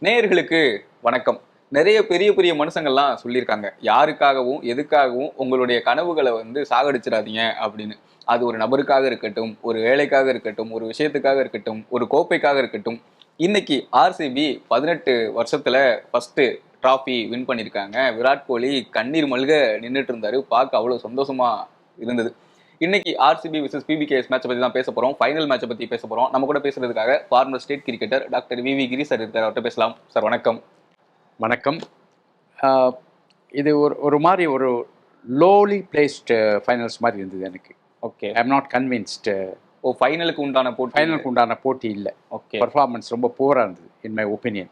நேயர்களுக்கு வணக்கம். நிறைய பெரிய பெரிய மனுஷங்கள்லாம் சொல்லியிருக்காங்க, யாருக்காகவும் எதுக்காகவும் உங்களுடைய கனவுகளை சாகடிச்சிடாதீங்க அப்படின்னு. அது ஒரு நபருக்காக இருக்கட்டும், ஒரு வேலைக்காக இருக்கட்டும், ஒரு விஷயத்துக்காக இருக்கட்டும், ஒரு கோப்பைக்காக இருக்கட்டும். இன்னைக்கு ஆர்சிபி 18 வருஷத்துல ஃபர்ஸ்ட் டிராஃபி வின் பண்ணியிருக்காங்க. விராட் கோலி கண்ணீர் மல்க நின்றுட்டு இருந்தாரு, பார்க்க அவ்வளவு சந்தோஷமா இருந்தது. இன்னைக்கு ஆர்சிபி விசஸ் பிபிகேஎஸ் மேட்சை பத்தி தான் பேச போறோம். ஃபைனல் மேட்சை பத்தி பேச போறோம். நம்ம கூட பேசுறதுக்காக ஃபார்மர் ஸ்டேட் கிரிக்கெட்டர் டாக்டர் விவி கிரி சார் இருக்கார். அவர்கிட்ட பேசலாம். சார் வணக்கம். வணக்கம். இது ஒரு மாதிரி ஒரு லோலி பிளேஸ்டு ஃபைனல்ஸ் மாதிரி இருந்தது எனக்கு. Okay, I am not convinced. ஃபைனலுக்கு உண்டான போட்டி இல்லை. ஓகே, பர்ஃபார்மன்ஸ் ரொம்ப புவராக இருந்தது இன் மை ஒப்பீனியன்.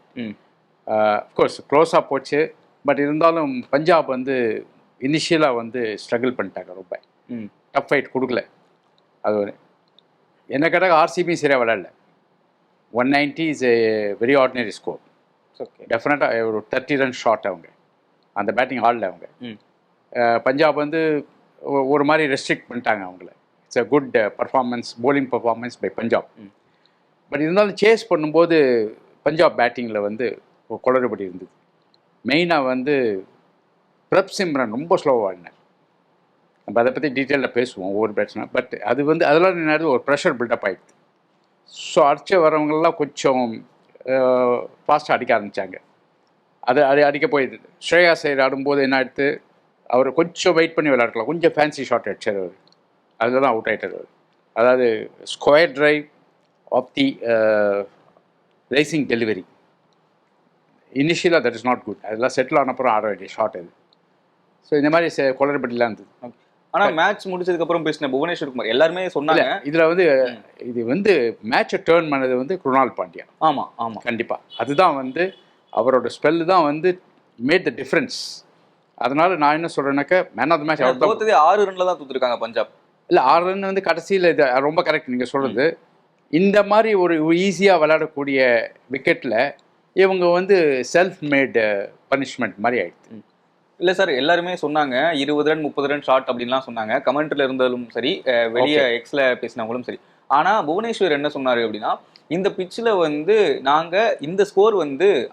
அஃப்கோர்ஸ் க்ளோஸாக போச்சு, பட் இருந்தாலும் பஞ்சாப் இனிஷியலாக ஸ்ட்ரகிள் பண்ணிட்டாங்க. ரொம்ப டஃப் ஃபைட் கொடுக்கல. அது ஒரு என்ன கேட்டால் ஆர்சிபி சரியாக விளையாடல. 190 is a very ordinary score. Okay, டெஃபினட்டாக ஒரு 30 ரன் ஷாட் அவங்க அந்த பேட்டிங் ஆடல. அவங்க பஞ்சாப் ஒரு மாதிரி ரெஸ்ட்ரிக்ட் பண்ணிட்டாங்க அவங்கள. It's a good performance, bowling performance by Punjab. But இருந்தாலும் சேஸ் பண்ணும்போது பஞ்சாப் பேட்டிங்கில் குளறுபடி இருந்தது. மெயினாக பிரப் சிம்ரன் ரொம்ப ஸ்லோவாக ஆடினார். நம்ம அதை பற்றி டீட்டெயிலில் பேசுவோம் ஒவ்வொரு பேட்ஸ்மேன். பட் அதெல்லாம் என்னது ஒரு ப்ரெஷர் பில்டப் ஆகிடுது. ஸோ அடிச்ச வரவங்கெல்லாம் கொஞ்சம் ஃபாஸ்ட்டாக அடிக்க ஆரம்பித்தாங்க. அது அடிக்க போயிடுது. ஸ்ரேயா ஐயர் ஆடும்போது என்ன ஆகிடுது, அவர் கொஞ்சம் வெயிட் பண்ணி விளையாடலாம். கொஞ்சம் ஃபேன்சி ஷாட் அடிச்சார் அவர். அதில் தான் அவுட் ஆகிட்டார் அவர். அதாவது square drive off the rising delivery இனிஷியலாக தட் இஸ் நாட் குட். அதெல்லாம் செட்டில் ஆனப்புறம் ஆட வேண்டிய ஷாட் அது. ஸோ இந்த மாதிரி குளறுபடிலாம் இருந்தது. ஆனால் மேட்ச் முடிச்சதுக்கு அப்புறம் பேசின புவனேஸ்வர் குமார் எல்லாருமே சொன்னாங்க, இதில் இது மேட்சை டேர்ன் பண்ணது குருணால் பாண்டியா. ஆமாம் ஆமாம், கண்டிப்பாக அதுதான் அவரோட ஸ்பெல்லு தான் மேட் த டிஃப்ரென்ஸ். அதனால நான் என்ன சொல்கிறேன்னாக்கா, மேன் ஆஃப் த மேட்ச் அவர் தோத்ததே 6 ரன்ல தான் தூத்துருக்காங்க பஞ்சாப். இல்லை, 6 ரன் கடைசியில் இது ரொம்ப கரெக்ட் நீங்கள் சொல்கிறது. இந்த மாதிரி ஒரு ஈஸியாக விளையாடக்கூடிய விக்கெட்டில் இவங்க செல்ஃப் மேட் பனிஷ்மெண்ட் மாதிரி ஆயிடுது. இல்லை சார், எல்லாருமே சொன்னாங்க 20 ரன் 30 ரன் ஷாட் அப்படின்லாம் சொன்னாங்க. கமெண்ட்ரியில் இருந்தாலும் சரி, வெளியே எக்ஸில் பேசினவங்களும் சரி. ஆனால் புவனேஸ்வர் என்ன சொன்னார் அப்படின்னா, இந்த பிச்சில் நாங்கள் இந்த ஸ்கோர்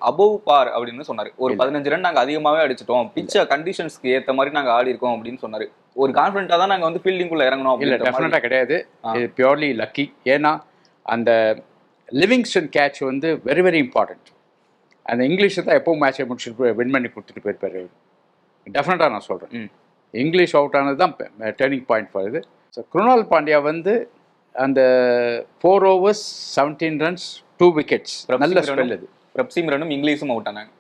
அபவ் பார் அப்படின்னு சொன்னார். ஒரு 15 ரன் நாங்கள் அதிகமாகவே அடிச்சிட்டோம், பிச்சை கண்டிஷன்ஸ்க்கு ஏற்ற மாதிரி நாங்கள் ஆடி இருக்கோம் அப்படின்னு சொன்னார். ஒரு கான்ஃபிடென்ட்டாக தான் நாங்கள் ஃபீல்டிங்குள்ளே இறங்கணும். இல்லை, டெஃபினட்டாக கிடையாது. இது பியூர்லி லக்கி. ஏன்னா அந்த Livingstone catch very very important. அந்த இங்கிலீஷை தான் எப்போவும் மேட்சை முடிச்சுட்டு வின் பண்ணி கொடுத்துட்டு போயிருப்பார். டெஃபினட்டாக நான் சொல்கிறேன், இங்கிலீஷ் அவுட் ஆனது தான் டேர்னிங் பாயிண்ட் ஃபார் இது. ஸோ குருணால் பாண்டியா அந்த 4 overs 17 runs 2 wickets நல்ல ஸ்பெல். அது பிரப் சிம்ரனும் இங்கிலீஷும் அவுட் ஆனாங்க.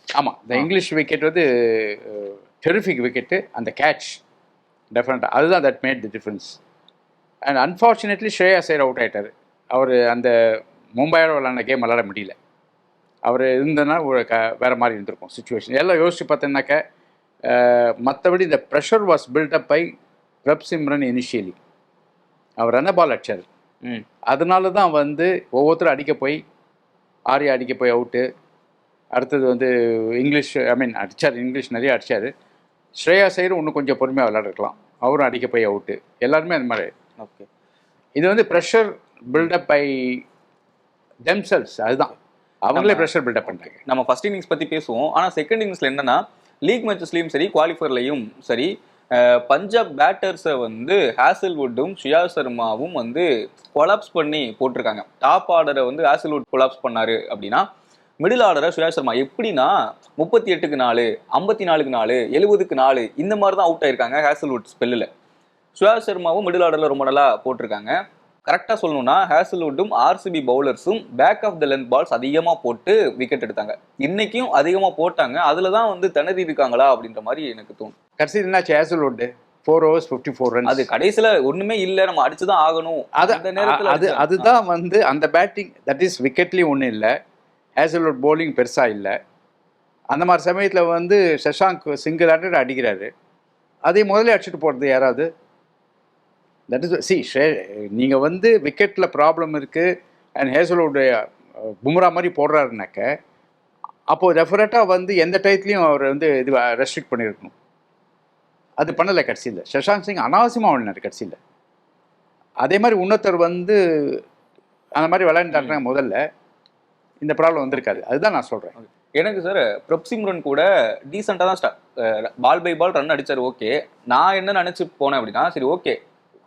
ஆமாம், இந்த இங்கிலீஷ் விக்கெட் டெரிஃபிக் விக்கெட்டு. அந்த கேட்ச் டெஃபினட்டாக அதுதான் that made the difference. And unfortunately Shreya Iyer out ஆகிட்டார். அவர் அந்த மும்பையோட விளையாண்ட கேம் விளையாட முடியல. அவர் இருந்ததுனா வேறு மாதிரி இருந்திருக்கும் சுச்சுவேஷன். எல்லாம் யோசிச்சு பார்த்தீங்கன்னாக்க, மற்றபடி இந்த pressure was build up by Prabhsimran initially. அவர் என்ன பால் அடித்தார். அதனால தான் ஒவ்வொருத்தரும் அடிக்க போய், ஆரியா அடிக்க போய் அவுட்டு. அடுத்தது இங்கிலீஷ் அடித்தார். இங்கிலீஷ் நிறைய அடித்தார். ஸ்ரேயா ஐயர் இன்னும் கொஞ்சம் பொறுமையாக விளையாடுறக்கலாம், அவரும் அடிக்க போய் அவுட்டு. எல்லாருமே அந்த மாதிரி. ஓகே, இது ப்ரெஷர் பில்டப் பை தெம்செல்ஸ். அதுதான் அவங்களே ப்ரெஷர் பில்டப் பண்ணிட்டாங்க. நம்ம ஃபர்ஸ்ட் இன்னிங்ஸ் பற்றி பேசுவோம். ஆனால் செகண்ட் இன்னிங்ஸில் என்னன்னா, லீக் மேட்சஸ்லையும் சரி, குவாலிஃபயர்லையும் சரி, பஞ்சாப் பேட்டர்ஸை ஹேசல்வுட்டும் ஷியா சர்மாவும் கொலாப்ஸ் பண்ணி போட்டிருக்காங்க. டாப் ஆர்டரை ஹேசல்வுட் கொலாப்ஸ் பண்ணாரு அப்படின்னா, மிடில் ஆர்டரை ஷியா சர்மா எப்படின்னா 38க்கு 4, 54க்கு 4, 70க்கு 4 இந்த மாதிரி தான் அவுட் ஆயிருக்காங்க ஹேசல்வுட் ஸ்பெல்லில். ஷியா சர்மாவும் மிடில் ஆர்டரில் ரொம்ப நல்லா போட்டிருக்காங்க. கரெக்டாக சொல்லணும்னா, ஹேசல்வுட்டும் ஆர்சிபி பவுலர்ஸும் back of the length balls அதிகமாக போட்டு விக்கெட் எடுத்தாங்க. இன்னைக்கும் அதிகமாக போட்டாங்க. அதில் தான் திணறி இருக்காங்களா அப்படின்ற மாதிரி எனக்கு தோணும். கடைசியில் என்னாச்சு, ஹேசல்வுட் 4 overs 54 runs. அது கடைசியில் ஒன்றுமே இல்லை, நம்ம அடிச்சு தான் ஆகணும். அந்த நேரத்தில் அதுதான் அந்த பேட்டிங் தட் இஸ் விக்கெட்லேயும் ஒன்றும் இல்லை, ஹேசல்வுட் போலிங் பெருசாக இல்லை. அந்த மாதிரி சமயத்தில் சஷாங்க் சிங்கிள் ஹேண்டட் அடிக்கிறாரு. அதே முதல்ல அடிச்சுட்டு போகிறது யாராவது? தட் இஸ் நீங்கள் விக்கெட்டில் ப்ராப்ளம் இருக்குது அண்ட் ஹேசல்வுட் பும்ரா மாதிரி போடுறாருனாக்க, அப்போது டெஃபினட்டாக எந்த டயத்துலையும் அவர் இது ரெஸ்ட்ரிக்ட் பண்ணியிருக்கணும். அது பண்ணலை. கடைசியில் சஷாங்க் சிங் அனாவசியமாக விளையாடினார் கடைசியில். அதே மாதிரி இன்னொருத்தர் அந்த மாதிரி விளையாண்டாருனா முதல்ல இந்த ப்ராப்ளம் வந்திருக்காது. அதுதான் நான் சொல்கிறேன். எனக்கு சார் பிரப்சிம்ரன் கூட டீசெண்டாக தான் பால் பை பால் ரன் அடிச்சார். ஓகே, நான் என்ன நினச்சி போனேன் அப்படின்னா, சரி ஓகே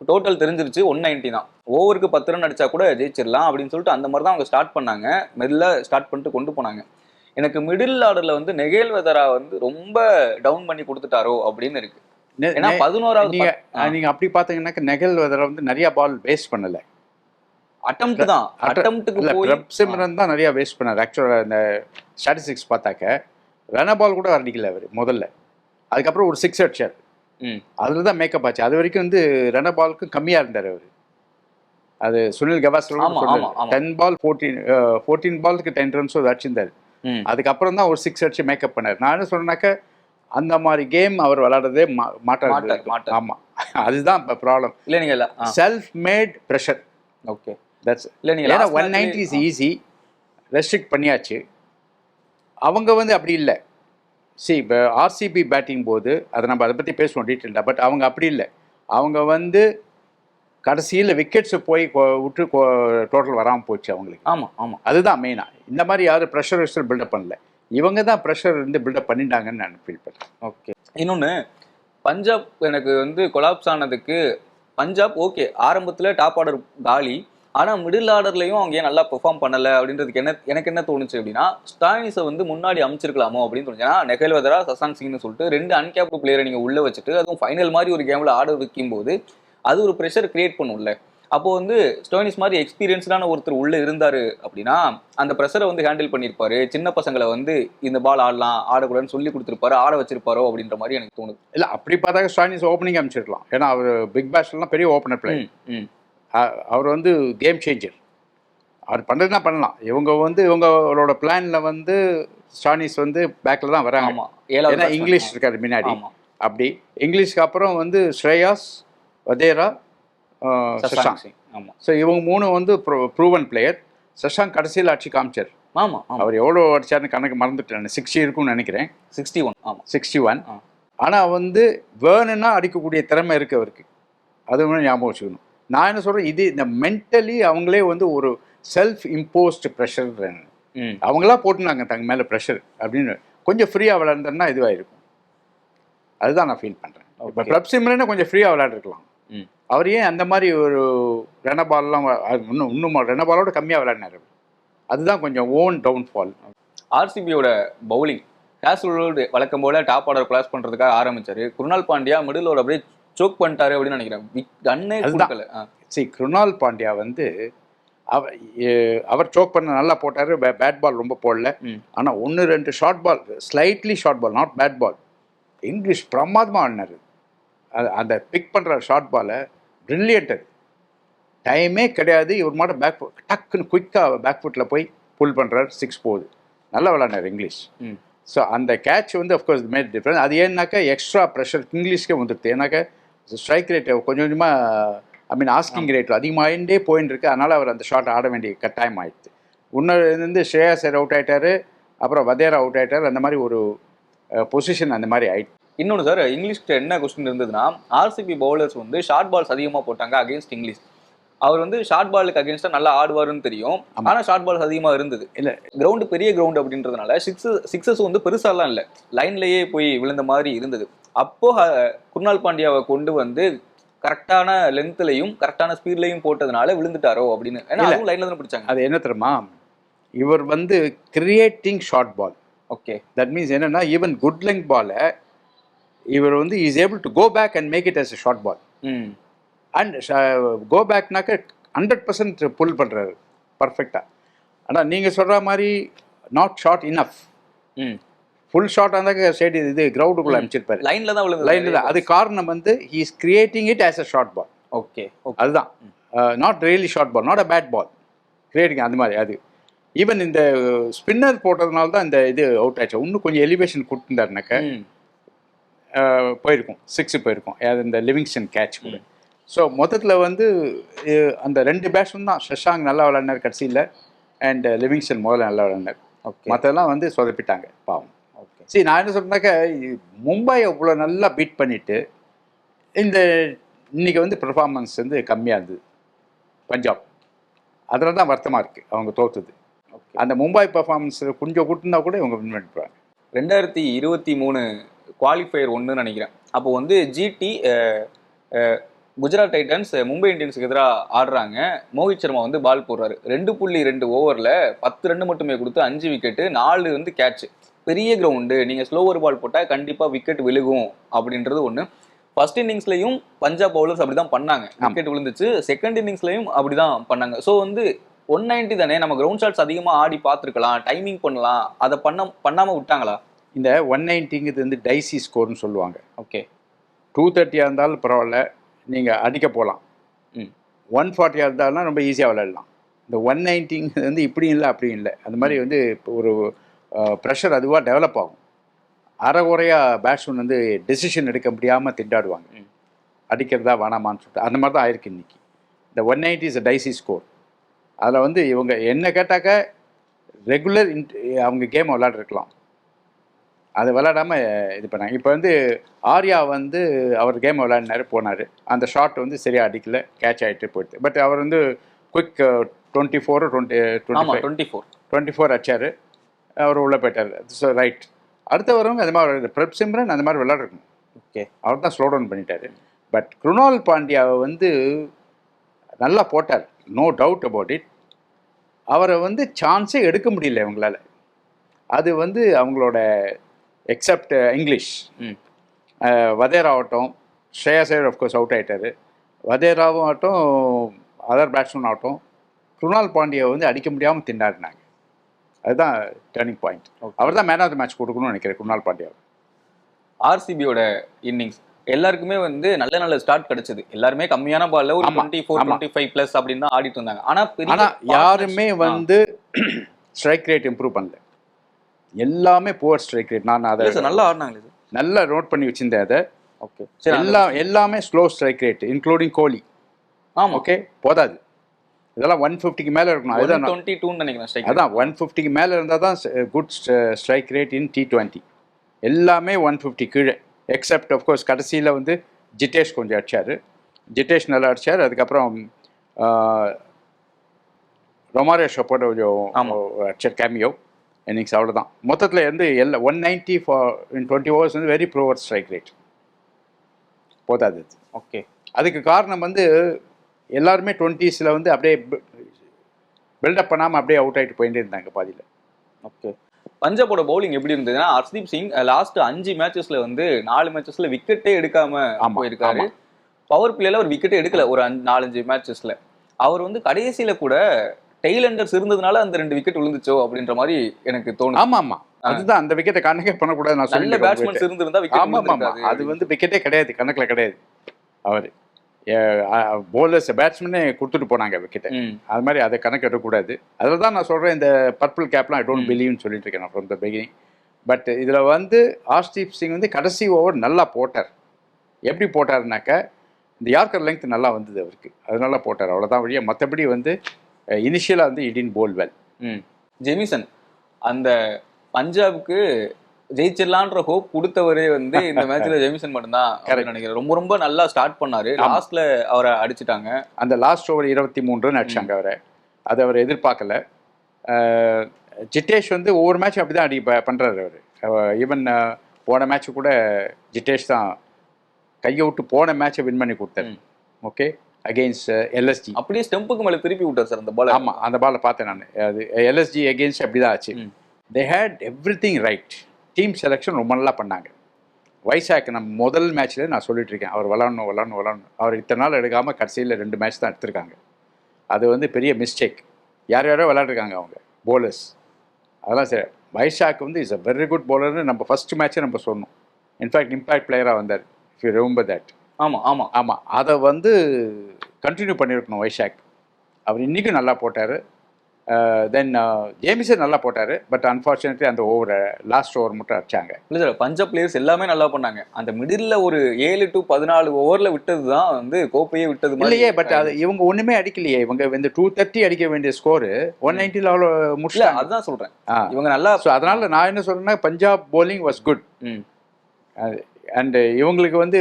டோட்டல் தெரிஞ்சிருச்சு 190 தான், ஓவருக்கு 10 ரன் அடிச்சா கூட ஜெயிச்சிடலாம் அப்படின்னு சொல்லிட்டு அந்த மாதிரி தான் அவங்க ஸ்டார்ட் பண்ணாங்க. மெல்ல ஸ்டார்ட் பண்ணிட்டு கொண்டு போனாங்க. எனக்கு மிடில் ஆர்டர்ல வந்து நெகேல் வெதரா வந்து ரொம்ப டவுன் பண்ணி கொடுத்துட்டாரோ அப்படின்னு இருக்கு. ஏன்னா 11வது நீங்க அப்படி பார்த்தீங்கன்னாக்க நெகல் வெதரா வந்து நிறைய பால் வேஸ்ட் பண்ணலை. அட்டெம்ப்ட் தான், அட்டெம்ப்ட்டுக்கு போய் பிரப்சிம்ரன் தான் நிறைய வேஸ்ட் பண்ணார். ஆக்சுவலாக இந்த ஸ்டாட்டிஸ்டிக்ஸ் பார்த்தாக்க ரன் பால் கூட அடிக்கல அவர் முதல்ல. அதுக்கப்புறம் ஒரு 6 அடிச்சார். அதில் தான் மேக்கப் ஆச்சு. அது வரைக்கும் வந்து ரன் பாலுக்கு கம்மியாக இருந்தார் அவர். அது சுனில் கவாஸ்கர் 10 பால் 14 பாலுக்கு 10 ரன்ஸோ அடிச்சிருந்தார். அதுக்கப்புறம் தான் ஒரு 6 அடிச்சு மேக்கப் பண்ணார். நான் என்ன சொன்னாக்க அந்த மாதிரி கேம் அவர் விளையாடுறதே மாட்டார். ஆமாம், அதுதான் ப்ராப்ளம். இல்லை நீங்கள் செல்ஃப் மேட் ப்ரெஷர். ஓகே, இல்லை நீங்கள் ஏன்னா 190 இஸ் ஈஸி, ரெஸ்ட்ரிக்ட் பண்ணியாச்சு. அவங்க வந்து அப்படி இல்லை. இப்போ ஆர்சிபி பேட்டிங் போது அதை பற்றி பேசுவோம் டீட்டெயிலாக. பட் அவங்க அப்படி இல்லை. அவங்க வந்து கடைசியில் விக்கெட்ஸை போய் விட்டு டோட்டல் வராமல் போச்சு அவங்களுக்கு. ஆமாம் ஆமாம், அதுதான் மெயினாக. இந்த மாதிரி யாரும் ப்ரெஷர் வெஸ்டர் பில்டப் பண்ணல. இவங்க தான் ப்ரெஷர் வந்து பில்டப் பண்ணிட்டாங்கன்னு நான் ஃபீல் பண்ணுறேன். ஓகே, இன்னொன்று பஞ்சாப் எனக்கு வந்து கொலாப்ஸ் ஆனதுக்கு பஞ்சாப் ஓகே ஆரம்பத்தில் டாப் ஆர்டர் காலி, ஆனால் மிடில் ஆர்டர்லையும் அவங்க ஏன் நல்லா பெர்ஃபார்ம் பண்ணலை அப்படின்றதுக்கு எனக்கு என்ன தோணுச்சு அப்படின்னா, ஸ்டாயினிஸை வந்து முன்னாடி அமைச்சிருக்கலாமோ அப்படின்னு தோணுச்சு. ஏன்னா நெகேல் வெதரா, சசாங்க் சிங்னு சொல்லிட்டு 2 அன்கேப்டு பிளேயரை நீங்கள் உள்ளே வச்சுட்டு அதுவும் ஃபைனல் மாதிரி ஒரு கேமில் ஆர்டர் வைக்கும் போது அது ஒரு ப்ரெஷர் கிரியேட் பண்ணும்ல. அப்போ வந்து ஸ்டோனிஸ் மாதிரி எக்ஸ்பீரியன்ஸ்டான ஒருத்தர் உள்ளே இருந்தார் அப்படின்னா அந்த ப்ரெஷரை வந்து ஹேண்டில் பண்ணியிருப்பாரு. சின்ன பசங்களை வந்து இந்த பால் ஆடலாம் ஆடக்கூடாதுன்னு சொல்லி கொடுத்துருப்பாரு, ஆட வச்சிருப்பாரோ அப்படின்ற மாதிரி எனக்கு தோணுது. இல்லை அப்படி பார்த்தாக்க ஸ்டாயினிஸ் ஓப்பனிங் அமைச்சிருக்கலாம். ஏன்னா அவர் பிக் பேஷ்லாம் பெரிய ஓப்பனர் பிளேயர். அவர் வந்து கேம் சேஞ்சர். அவர் பண்ணுறதுனா பண்ணலாம். இவங்க வந்து இவங்களோட பிளானில் வந்து ஸ்டாயினிஸ் வந்து பேக்கில் தான் வராங்க. ஏன்னா இங்கிலீஷ் இருக்காரு முன்னாடி. அப்படி இங்கிலீஷ்க்கு அப்புறம் வந்து ஸ்ரேயாஸ், வதேரா, சஷாங்க். ஆமாம். ஸோ இவங்க 3 வந்து ப்ரூவன் பிளேயர். சஷாங்க் கடைசியில் அடிச்சு காமிச்சார். ஆமாம், அவர் எவ்வளோ அடிச்சார்னு கணக்கு மறந்துட்டேன். 60 இருக்கும்னு நினைக்கிறேன். 61. ஆமாம், 61. ஆனால் வந்து வேணும்னா அடிக்கக்கூடிய திறமை இருக்குது அவருக்கு. அது ஒன்று ஞாபகம் வச்சுக்கணும். நான் என்ன சொல்கிறேன், இது இந்த மென்டலி அவங்களே வந்து ஒரு செல்ஃப் இம்போஸ்டு ப்ரெஷர் அவங்களா போட்டுனாங்க தங்க மேலே ப்ரெஷர் அப்படின்னு. கொஞ்சம் ஃப்ரீயாக விளையாண்டோன்னா இதுவாக இருக்கும். அதுதான் நான் ஃபீல் பண்ணுறேன். இப்போ பிரப்சிம்ரனே கொஞ்சம் ஃப்ரீயாக விளையாண்டுருக்கலாம். அவர் ஏன் அந்த மாதிரி ஒரு ரனபால்லாம் இன்னும் ரனபாலோட கம்மியாக விளையாடினார். அதுதான் கொஞ்சம் ஓன் டவுன்ஃபால். ஆர்சிபியோட பவுலிங் ஹேசல்வுட் வழக்கம் போல டாப் ஆர்டர் கிளாஸ் பண்ணுறதுக்காக ஆரம்பிச்சாரு. குருணால் பாண்டியா மிடில் ஓவர் அப்படியே சோக் பண்ணிட்டாரு அப்படின்னு நினைக்கிறேன். குருணால் பாண்டியா வந்து அவர் சோக் பண்ண நல்லா போட்டார். பேட் பால் ரொம்ப போடல. ஆனால் 1-2 short ball, slightly short ball, not bad ball. Inglis பிரமாதமாக ஆடினார். அந்த பிக் பண்ணுற ஷார்ட் பாலை பிரில்லியன்ட். அது டைமே கிடையாது. இவர் மட்டும் பேக் டக்குன்னு குயிக்காக பேக் ஃபுட்டில் போய் புல் பண்ணுறாரு. 6 போகுது. நல்லா விளாண்டார் இங்கிலீஷ். ஸோ அந்த கேட்ச் வந்து அஃப்கோர்ஸ் மேட் டிஃப்ரெண்ட். அது ஏன்னாக்கா எக்ஸ்ட்ரா ப்ரெஷர் இங்கிலீஷ்க்கே வந்துடுது. ஏன்னாக்கா ஸ்ட்ரைக் ரேட் கொஞ்சம் கொஞ்சமாக ஆஸ்கிங் ரேட் அதிகமாகிட்டே போயின்னு இருக்கு. அதனால் அவர் அந்த ஷாட் ஆட வேண்டிய கட்டாயம் ஆகிடுது. இன்னொரு ஸ்ரேயாஸ் அவுட் ஆகிட்டார், அப்புறம் வதேரா அவுட் ஆகிட்டார். அந்த மாதிரி ஒரு பொசிஷன் அந்த மாதிரி ஆயிடுச்சு. இன்னொன்று சார், இங்கிலீஷ்க்கு என்ன கொஸ்டின் இருந்ததுன்னா, ஆர்சிபி பவுலர்ஸ் வந்து ஷார்ட் பால்ஸ் அதிகமாக போட்டாங்க அகேன்ஸ்ட் இங்கிலீஷ். அவர் வந்து ஷார்ட் பாலுக்கு அகேன்ஸ்டாக நல்லா ஆடுவாருன்னு தெரியும். ஆனால் ஷார்ட் பால்ஸ் அதிகமாக இருந்தது. இல்லை கிரவுண்டு பெரிய கிரவுண்டு அப்படின்றதுனால சிக்ஸஸ் வந்து பெருசாலாம் இல்லை, லைன்லேயே போய் விழுந்த மாதிரி இருந்தது. அப்போ குருணால் பாண்டியாவை கொண்டு வந்து கரெக்டான லென்த்லையும் கரெக்டான ஸ்பீட்லையும் போட்டதுனால விழுந்துட்டாரோ அப்படின்னு. ஏன்னா அதுவும் லைன்ல தான் பிடிச்சாங்க. அது என்ன தெரியுமா, இவர் வந்து creating short ball. Okay, that means என்னன்னா ஈவன் குட் லெங்த் பாலை இவர் வந்து is able to go back and make it as a short ball. And go பேக்னாக்க 100% புல் பண்ணுறாரு பர்ஃபெக்டாக. ஆனால் நீங்கள் சொல்கிற மாதிரி நாட் ஷார்ட் இனஃப். ஃபுல் ஷார்ட்டாக இருந்தாக்க ஸ்டேடி இது கிரவுண்டுக்குள்ளே அனுப்பிச்சிருப்பாரு. லைனில் தான் லைனில் தான். அது காரணம் வந்து he is creating it as a short ball. Okay, அதுதான் not really short ball, not a bad ball, creating அந்த மாதிரி. அது ஈவன் இந்த ஸ்பின்னர் போட்டதுனால தான் இந்த இது அவுட் ஆச்சு. இன்னும் கொஞ்சம் எலிவேஷன் கொடுத்துருந்தாருனாக்க போயிருக்கும், 6 போயிருக்கும். அது இந்த லிவிங்ஸ்டன் கேட்ச் கூட. ஸோ மொத்தத்தில் வந்து அந்த 2 பேட்ஸ்மேன் தான். சஷாங்க் நல்லா விளையாடினார் கடைசியில், அண்ட் லிவிங்ஸ்டன் முதல்ல நல்லா விளையாடினார். ஓகே, மற்றெல்லாம் வந்து சொதப்பிட்டாங்க பாவம். ஓகே, சரி, நான் என்ன சொல்கிறேன்னாக்கா மும்பை அவ்வளோ நல்லா பீட் பண்ணிவிட்டு இன்னைக்கு வந்து பெர்ஃபார்மன்ஸ் வந்து கம்மியாக இருந்தது பஞ்சாப். அதில் தான் வருத்தமாக இருக்குது அவங்க தோற்றுது. அந்த மும்பை பர்ஃபார்மன்ஸ் கொஞ்சம் கொடுத்துருந்தா கூட இவங்க வின் பண்ணிப்பாங்க. 2023 குவாலிஃபயர் ஒன்றுன்னு நினைக்கிறேன். அப்போ வந்து ஜிடி குஜராத் டைட்டன்ஸ் மும்பை இந்தியன்ஸுக்கு எதிராக ஆடுறாங்க. மோஹித் சர்மா வந்து பால் போடுறாரு. 2.2 ஓவரில் 10 ரன் மட்டுமே கொடுத்து 5 விக்கெட்டு, 4 வந்து கேட்ச். பெரிய கிரவுண்டு, நீங்கள் ஸ்லோவர் பால் போட்டால் கண்டிப்பாக விக்கெட் விழுகும் அப்படின்றது ஒன்று. ஃபர்ஸ்ட் இன்னிங்ஸ்லையும் பஞ்சாப் பவுலர்ஸ் அப்படி தான் பண்ணாங்க, விக்கெட் விழுந்துச்சு. செகண்ட் இன்னிங்ஸ்லையும் அப்படி தான் பண்ணாங்க. ஸோ வந்து 190 தானே, நம்ம கிரவுண்ட் ஷாட்ஸ் அதிகமாக ஆடி பார்த்துருக்கலாம், டைமிங் பண்ணலாம், அதை பண்ணாமல் விட்டாங்களா? இந்த 190ங்கிறது வந்து டைசி ஸ்கோர்னு சொல்லுவாங்க. ஓகே, 230 இருந்தாலும் பரவாயில்ல, நீங்கள் அடிக்க போகலாம். 140 இருந்தாலும் ரொம்ப ஈஸியாக விளையாடலாம். இந்த 190 வந்து இப்படி இல்லை அப்படி இல்லை, அந்த மாதிரி வந்து இப்போ ஒரு ப்ரெஷர் அதுவாக டெவலப் ஆகும். அரைகுறையாக பேட்ஸ்மேன் வந்து டெசிஷன் எடுக்க முடியாமல் திண்டாடுவாங்க, அடிக்கிறதா வேணாமான்னு சொல்லிட்டு. அந்த மாதிரி தான் ஆயிருக்கு இன்னைக்கு. இந்த 190 இஸ் டைசி ஸ்கோர். அதில் வந்து இவங்க என்ன கேட்டாக்க ரெகுலர் அவங்க கேம் விளையாடுருக்கலாம், அதை விளையாடாமல் இது பண்ணாங்க. இப்போ வந்து ஆர்யா வந்து அவர் கேம் விளையாடினார், போனார். அந்த ஷாட் வந்து சரியாக அடிக்கல, கேட்ச் ஆகிட்டு போயிடுது. பட் அவர் வந்து குயிக் 24 அடிச்சார், அவர் உள்ளே போயிட்டார். So right. அடுத்த வரவங்க அது மாதிரி பிரப் சிம்ரன் அந்த மாதிரி விளையாடுறணும். ஓகே, அவர் தான் ஸ்லோ டவுன் பண்ணிட்டார். பட் குருணால் பாண்டியாவை வந்து நல்லா போட்டார், நோ டவுட் அபவுட் இட். அவரை வந்து சான்ஸே எடுக்க முடியல இவங்களால. அது வந்து அவங்களோட எக்ஸப்ட் இங்கிலீஷ், வதேரா ஆகட்டும், ஸ்ரேயாஸ் ஐயர் ஆஃப்கோர்ஸ் அவுட் ஆகிட்டார், வதேராவும் ஆகட்டும், அதர் பேட்ஸ்மேன் ஆகட்டும், குருணால் பாண்டியாவை வந்து அடிக்க முடியாமல் திண்டாடினாங்க. அதுதான் டர்னிங் பாயிண்ட். அவர் தான் மேன் ஆஃப் த மேட்ச் கொடுக்கணும்னு நினைக்கிறேன் குருணால் பாண்டியா. ஆர்சிபியோட இன்னிங்ஸ் எல்லாருக்குமே வந்து நல்ல ஸ்டார்ட் கிடைச்சது. எல்லாருமே கம்மியான பால்ல ஒரு 24-25+ அப்படின்னு தான் ஆடிட்டு இருந்தாங்க. ஆனா யாருமே வந்து ஸ்ட்ரைக் ரேட் இம்ப்ரூவ் பண்ணல, எல்லாமே புவர் ஸ்ட்ரைக் ரேட். நான் அதை நல்லா ஆடினாங்க, நல்லா நோட் பண்ணி வச்சிருந்தேன் அதை. ஓகே, எல்லாமே ஸ்லோ ஸ்ட்ரைக் ரேட் இன்க்ளூடிங் கோலி. ஆமா, ஓகே, போதாது, இதெல்லாம் 150க்கு மேலே இருக்கணும். அதுதான் 122 நினைக்கிறேன். அதான் 150க்கு மேலே இருந்தால் தான் குட் ஸ்ட்ரைக் ரேட் இன் T20. எல்லாமே 150 கீழே, எக்ஸப்ட் ஆஃப்கோர்ஸ் கடைசியில் வந்து ஜிட்டேஷ் கொஞ்சம் அடிச்சார். ஜிட்டேஷ் நல்லா அடிச்சார். அதுக்கப்புறம் ரொமாரியோ ஷப்போட கொஞ்சம் அடிச்சார் கேமியோ இன்னிங்ஸ். அவ்வளோதான். மொத்தத்தில் வந்து 190 in 20 overs வந்து வெரி ப்ரோவர் ஸ்ட்ரைக் ரேட், போதாது. ஓகே, அதுக்கு காரணம் வந்து எல்லாருமே 20s வந்து அப்படியே பில்டப் பண்ணாமல் அப்படியே அவுட் ஆகிட்டு போயிட்டே இருந்தாங்க பாதியில். ஓகே, பஞ்சாபோட பவுலிங் எப்படி இருந்ததுன்னா, ஹர்ஷ்தீப் சிங் லாஸ்ட் 5 மேட்சஸ்ல வந்து 4 மேட்சஸ்ல விக்கெட்டே எடுக்காம போயிருக்காரு. பவர் பிளேல ஒரு விக்கெட்டே எடுக்கல ஒரு 4-5 மேட்சஸ்ல. அவர் வந்து கடைசியில கூட டெய்லண்டர்ஸ் இருந்ததுனால அந்த 2 விக்கெட் விழுந்துச்சோ அப்படின்ற மாதிரி எனக்கு தோணுது. ஆமா, அதுதான் அந்த விக்கெட்டை கணக்கே பண்ணக்கூடாது. நான் நல்ல பேட்ஸ்மேன்ஸ் இருந்திருந்தா விக்கெட். அது வந்து விக்கெட்டே கிடையாது, கணக்கில் கிடையாது. அவர் போலர்ஸ் பேட்ஸ்மேனே கொடுத்துட்டு போனாங்க விக்கெட்டை. அது மாதிரி அதை கணக்கு எடுக்கக்கூடாது. அதில் தான் நான் சொல்கிறேன், இந்த பர்பிள் கேப்லாம் ஐ டோன்ட் பிலீவ்னு சொல்லிட்டு இருக்கேன் நான் ஃப்ரம் த பிகினிங். பட் இதில் வந்து ஹர்ஷ்தீப் சிங் வந்து கடைசி ஓவர் நல்லா போட்டார். எப்படி போட்டார்னாக்க, இந்த யார்க்கர் லெங்க் நல்லா வந்தது அவருக்கு, அதனால போட்டார், அவ்வளோதான் வழியாக. மற்றபடி வந்து இனிஷியலாக வந்து இடின் போல் வெல். ஜெமிசன் அந்த பஞ்சாபுக்கு ஜெயிச்சிடலான்ற ஹோப் கொடுத்தவரே வந்து இந்த மேட்ச்ல ஜெமிசன் மட்டும்தான் நினைக்கிறேன். ரொம்ப நல்லா ஸ்டார்ட் பண்ணாரு, லாஸ்ட்ல அவரை அடிச்சுட்டாங்க. அந்த லாஸ்ட் ஓவர் 23 ரன் அடிச்சாங்க அவரை. அதை அவர் எதிர்பார்க்கல. ஜிட்டேஷ் வந்து ஒவ்வொரு மேட்சும் அப்படி தான் பண்ணுறாரு அவர். ஈவன் போன மேட்ச்சு கூட ஜிட்டேஷ் தான் கையை விட்டு போன மேட்சை வின் பண்ணி கொடுத்தாரு. ஓகே, அகெயின்ஸ்ட் எல்எஸ்ஜி அப்படியே ஸ்டெம்புக்கு மேலே திருப்பி விட்டார் சார் அந்த பால். ஆமாம், அந்த பாலை பார்த்தேன் நான். அது எல்எஸ்ஜி அகெயின்ஸ்ட் அப்படி தான் ஆச்சு. They had everything right. Team selection ரொம்ப நல்லா பண்ணாங்க. வைசாக் நம்ம முதல் மேட்ச்சில் நான் சொல்லிட்டு இருக்கேன், அவர் விளாடணும். அவர் இத்தனை நாள் எடுக்காமல் கடைசியில் 2 மேட்ச் தான் எடுத்திருக்காங்க. அது வந்து பெரிய மிஸ்டேக். யாரோ விளையாடுருக்காங்க அவங்க போலர்ஸ், அதெல்லாம் சரி. வைசாக் வந்து இஸ் அ வெரி குட் போலர்னு நம்ம ஃபர்ஸ்ட் மேட்ச்சை நம்ம சொன்னோம். இன்ஃபேக்ட் இம்பேக்ட் பிளேயராக வந்தார், இஃப் யூ ரிமெம்பர் தட். ஆமாம், அதை வந்து கண்டினியூ பண்ணியிருக்கணும் வைசாக். அவர் இன்றைக்கும் நல்லா போட்டார். தென் ஜேமிசன் நல்லா போட்டார். பட் அன்ஃபார்ச்சுனேட்லி அந்த லாஸ்ட் ஓவர் மட்டும் அடிச்சாங்க. இல்லை சார், பஞ்சாப் பிளேயர்ஸ் எல்லாமே நல்லா பண்ணாங்க. அந்த மிடில் ஒரு 7 to 14 ஓவரில் விட்டது தான் வந்து கோப்பையே விட்டது இல்லையே. பட் அது இவங்க ஒன்றுமே அடிக்கலையே. இவங்க இந்த 230 அடிக்க வேண்டிய ஸ்கோரு 190 அவ்வளோ முடியல. அதுதான் சொல்கிறேன், இவங்க நல்லா. ஸோ அதனால் நான் என்ன சொல்கிறேன்னா, Punjab bowling was good. And இவங்களுக்கு வந்து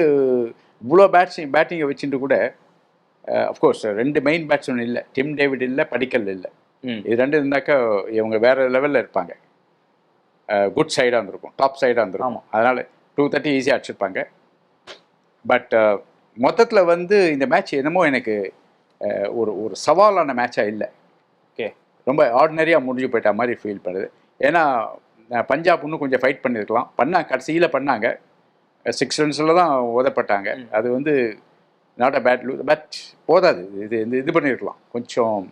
இவ்வளோ பேட்டிங்கை வச்சுட்டு கூட அஃப்கோர்ஸ் 2 மெயின் பேட்ஸ்மேன் இல்லை, டிம் டேவிட் இல்லை, படிக்கல் இல்லை. இது ரெண்டு இருந்தாக்கா இவங்க வேற லெவலில் இருப்பாங்க. குட் சைடாக இருந்திருக்கும், டாப் சைடாக இருந்திருக்கும். அதனால் 230 ஈஸியாக அடிச்சிருப்பாங்க. பட் மொத்தத்தில் வந்து இந்த மேட்ச் என்னமோ எனக்கு ஒரு ஒரு சவாலான மேட்சாக இல்லை. ஓகே, ரொம்ப ஆர்டினரியாக முடிஞ்சு போயிட்ட மாதிரி ஃபீல் பண்ணுது. ஏன்னா பஞ்சாப் இன்னும் கொஞ்சம் ஃபைட் பண்ணியிருக்கலாம், கடைசியில் பண்ணாங்க. 6 ரன்ஸில் தான் உதப்பட்டாங்க. அது வந்து not a bad loose, but போதாது. இது பண்ணியிருக்கலாம், கொஞ்சம்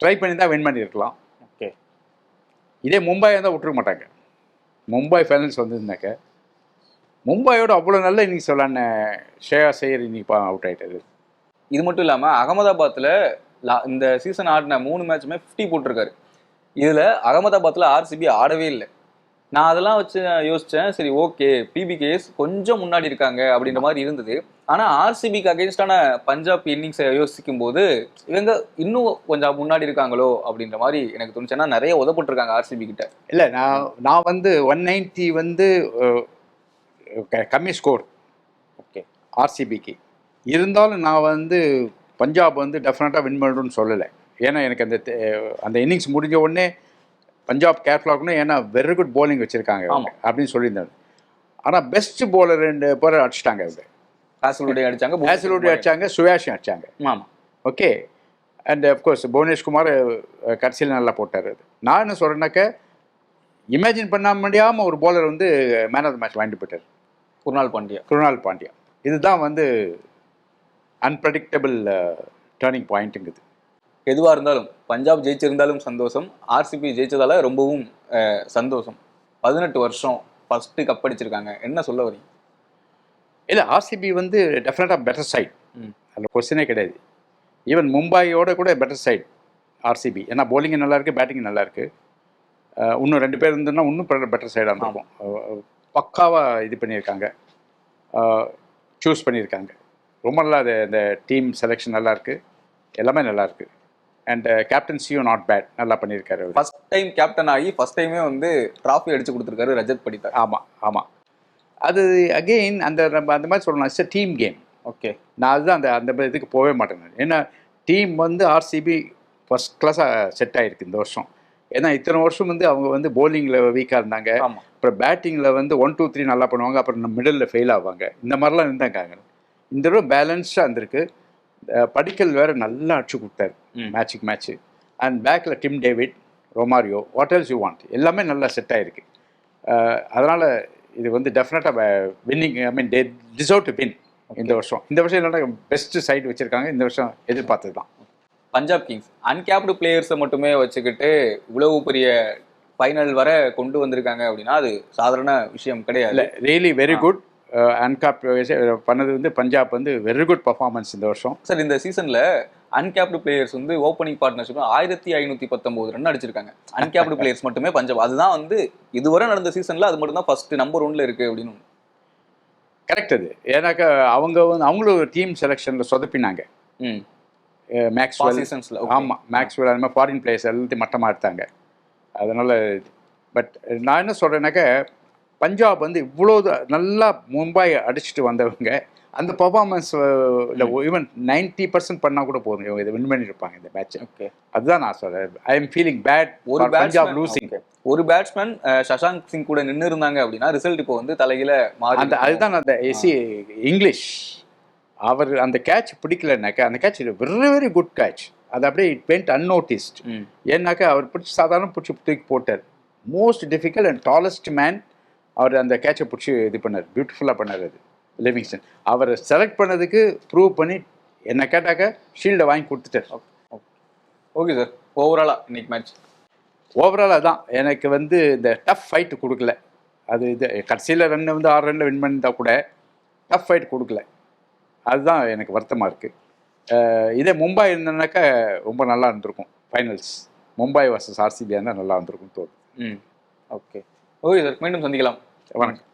ட்ரை பண்ணி தான் வின் பண்ணியிருக்கலாம். ஓகே, இதே மும்பையாக தான் விட்டுருக்க மாட்டாங்க. மும்பை ஃபைனல்ஸ் வந்திருந்தாக்க மும்பையோட அவ்வளோ நல்ல இன்னிங்ஸ் விளாட்ன ஷ்ரேயாஸ் ஐயர் இன்னைக்கு அவுட் ஆகிட்டாரு. இது மட்டும் இல்லாமல் அகமதாபாத்தில் இந்த சீசன் ஆடின 3 மேட்சுமே 50 போட்டிருக்காரு. இதில் அகமதாபாத்தில் ஆர்சிபி ஆடவே இல்லை. நான் அதெல்லாம் வச்சு யோசித்தேன், சரி ஓகே பிபிகேஎஸ் கொஞ்சம் முன்னாடி இருக்காங்க அப்படின்ற மாதிரி இருந்தது. ஆனால் ஆர்சிபிக்கு அகேன்ஸ்டான பஞ்சாப் இன்னிங்ஸை யோசிக்கும் போது இவங்க இன்னும் கொஞ்சம் முன்னாடி இருக்காங்களோ அப்படின்ற மாதிரி எனக்கு தோணுச்சு. ஏன்னா நிறைய உதப்பட்டிருக்காங்க ஆர்சிபி கிட்ட. இல்லை, நான் வந்து 190 வந்து கம்மி ஸ்கோர் ஓகே ஆர்சிபிக்கு இருந்தாலும் நான் வந்து பஞ்சாப் வந்து டெஃபினட்டாக வின் பண்ணணும்னு சொல்லலை. ஏன்னா எனக்கு அந்த இன்னிங்ஸ் முடிஞ்ச உடனே பஞ்சாப் கேர்ஃபுல்லாக இருக்கணும், ஏன்னா வெரி குட் போலிங் வச்சுருக்காங்க அப்படின்னு சொல்லியிருந்தாங்க. ஆனால் பெஸ்ட் போலர் 2 பேர் அடிச்சிட்டாங்க. அவங்க ஹேசல்வுட் அடித்தாங்க, சுயாஷும் அடித்தாங்க. ஆமாம், ஓகே. அண்ட் அஃப்கோர்ஸ் புவனேஷ்குமார் கடைசியில் நல்லா போட்டார். அது நான் என்ன சொல்கிறேன்னாக்க இமேஜின் பண்ண முடியாமல் ஒரு போலர் வந்து மேன் ஆஃப் த மேட்ச் வாங்கிட்டு போயிட்டார், குருணால் பாண்டியா. இதுதான் வந்து அன்பிரடிக்டபிள் டேர்னிங் பாயிண்ட்டுங்குது. எதுவாக இருந்தாலும் பஞ்சாப் ஜெயிச்சிருந்தாலும் சந்தோஷம், ஆர்சிபி ஜெயிச்சதால ரொம்பவும் சந்தோஷம். 18 வருஷம் ஃபஸ்ட்டு கப் அடிச்சிருக்காங்க, என்ன சொல்ல வரீங்க? இல்லை, ஆர்சிபி வந்து டெஃபினட்டாக பெட்டர் சைட், அதில் கொஸ்டினே கிடையாது. ஈவன் மும்பையோட கூட பெட்டர் சைட் ஆர்சிபி. ஏன்னா போலிங்கு நல்லாயிருக்கு, பேட்டிங் நல்லாயிருக்கு. இன்னும் 2 பேர் இருந்ததுன்னா இன்னும் பெட்டர் சைடாக இருக்கும். பக்காவாக இது பண்ணியிருக்காங்க, சூஸ் பண்ணியிருக்காங்க. ரொம்ப நல்லா அந்த டீம் செலெக்ஷன் நல்லாயிருக்கு, எல்லாமே நல்லாயிருக்கு. அண்ட் கேப்டன்சியும் நாட் பேட், நல்லா பண்ணியிருக்காரு. ஃபர்ஸ்ட் டைம் கேப்டன் ஆகி ஃபர்ஸ்ட் டைமே வந்து ட்ராஃபி அடிச்சு கொடுத்துருக்காரு ரஜத் படித்தார். ஆமாம். அது அகெயின் அந்த மாதிரி சொல்லலாம், it's a team game. Okay, நான் அதுதான் அந்த இதுக்கு போகவே மாட்டேன். ஏன்னா டீம் வந்து ஆர்சிபி ஃபர்ஸ்ட் கிளாஸாக செட் ஆகிருக்கு இந்த வருஷம். ஏன்னா இத்தனை வருஷம் வந்து அவங்க வந்து போலிங்கில் வீக்காக இருந்தாங்க, அப்புறம் பேட்டிங்கில் வந்து 1, 2, 3 நல்லா பண்ணுவாங்க, அப்புறம் மிடில் ஃபெயில் ஆவாங்க, இந்த மாதிரிலாம் இருந்தாங்க. இந்த தடவை பேலன்ஸ்டாக இருந்திருக்கு. படிக்கல் வேறு நல்லா அடிச்சு கொடுத்தாரு மேட்சுக்கு மேட்ச்சு. அண்ட் பேக்கில் Tim David, Romario, what else you want, எல்லாமே நல்லா செட் ஆகிருக்கு. அதனால் இது வந்து டெஃபினட்டாக winning, I mean they deserve to win இந்த வருஷம். என்னன்னா பெஸ்ட் சைடு வச்சுருக்காங்க இந்த வருஷம், எதிர்பார்த்தது தான். பஞ்சாப் கிங்ஸ் அன்கேப்டு பிளேயர்ஸை மட்டுமே வச்சுக்கிட்டு இவ்வளவு பெரிய ஃபைனல் வர கொண்டு வந்திருக்காங்க அப்படின்னா அது சாதாரண விஷயம் கிடையாது. இல்லை, ரியலி வெரி குட். அன்கேப்டு பண்ணது வந்து பஞ்சாப் வந்து வெரி குட் பர்ஃபார்மன்ஸ் இந்த வருஷம். சார், இந்த சீசனில் அன்கேப்டு பிளேயர்ஸ் வந்து ஓப்பனிங் பார்ட்னர்ஷிப் 1519 ரன் அடிச்சிருக்காங்க. அன்கேப்டு பிளேயர்ஸ் மட்டுமே பஞ்சாப். அதுதான் வந்து இதுவரை நடந்த சீசனில் அது மட்டும் தான் ஃபர்ஸ்ட் நம்பர் 1ல இருக்குது அப்படின்னு. கரெக்ட். அது ஏன்னாக்கா அவங்களும் டீம் செலெக்ஷனில் சொதப்பினாங்க. மேக்ஸ்வெல், ஆமாம், மேக்ஸ்வெல் அந்த மாதிரி ஃபாரின் பிளேயர்ஸ் எல்லாத்தையும் மட்டமாக எடுத்தாங்க. அதனால் பட் நான் என்ன சொல்கிறேன்னாக்கா பஞ்சாப் வந்து இவ்வளோ நல்லா மும்பை அடிச்சுட்டு வந்தவங்க அந்த பர்ஃபார்மன்ஸ் ஈவன் 90% பண்ணால் கூட போதும், இவங்க இதை வின் பண்ணியிருப்பாங்க இந்த மேட்ச். ஓகே, அதுதான் நான் சொல்கிறேன். ஐ எம் ஃபீலிங் பேட் ஒரு பஞ்சாப் லூசிங். ஒரு பேட்ஸ்மேன் சஷாங்க் சிங் கூட நின்று இருந்தாங்க அப்படின்னா ரிசல்ட் இப்போ வந்து தலையில மாறி. அதுதான் அந்த இங்கிலீஷ் அவர் அந்த கேட்ச் பிடிக்கலனாக்கா அந்த catch very very good catch, அது அப்படியே இட் வென்ட் அன்னோட்டிஸ்ட். ஏன்னாக்கா அவர் சாதாரண பிடிச்சி தூக்கி போட்டார். Most difficult and tallest man அவர் அந்த கேட்சை பிடிச்சி இது பண்ணார், பியூட்டிஃபுல்லாக பண்ணார். அது லிவிங்ஸ்டன் அவரை செலக்ட் பண்ணதுக்கு ப்ரூவ் பண்ணி என்ன கேட்டாக்க ஷீல்டை வாங்கி கொடுத்துட்டார். ஓகே சார், ஓவராலாக தான் எனக்கு வந்து இந்த டஃப் ஃபைட்டு கொடுக்கல. அது இது கடைசியில் ரன் வந்து 6 ரன்னில் வின் பண்ணியிருந்தால் கூட டஃப் ஃபைட் கொடுக்கல, அதுதான் எனக்கு வருத்தமாக இருக்குது. இதே மும்பை இருந்தனாக்கா ரொம்ப நல்லா இருந்திருக்கும். ஃபைனல்ஸ் மும்பை வர்சஸ் ஆர்சிபி இருந்தால் நல்லா இருந்திருக்கும் தோணுது. ஓகே சார், மீண்டும் சந்திக்கலாம். வணக்கம்.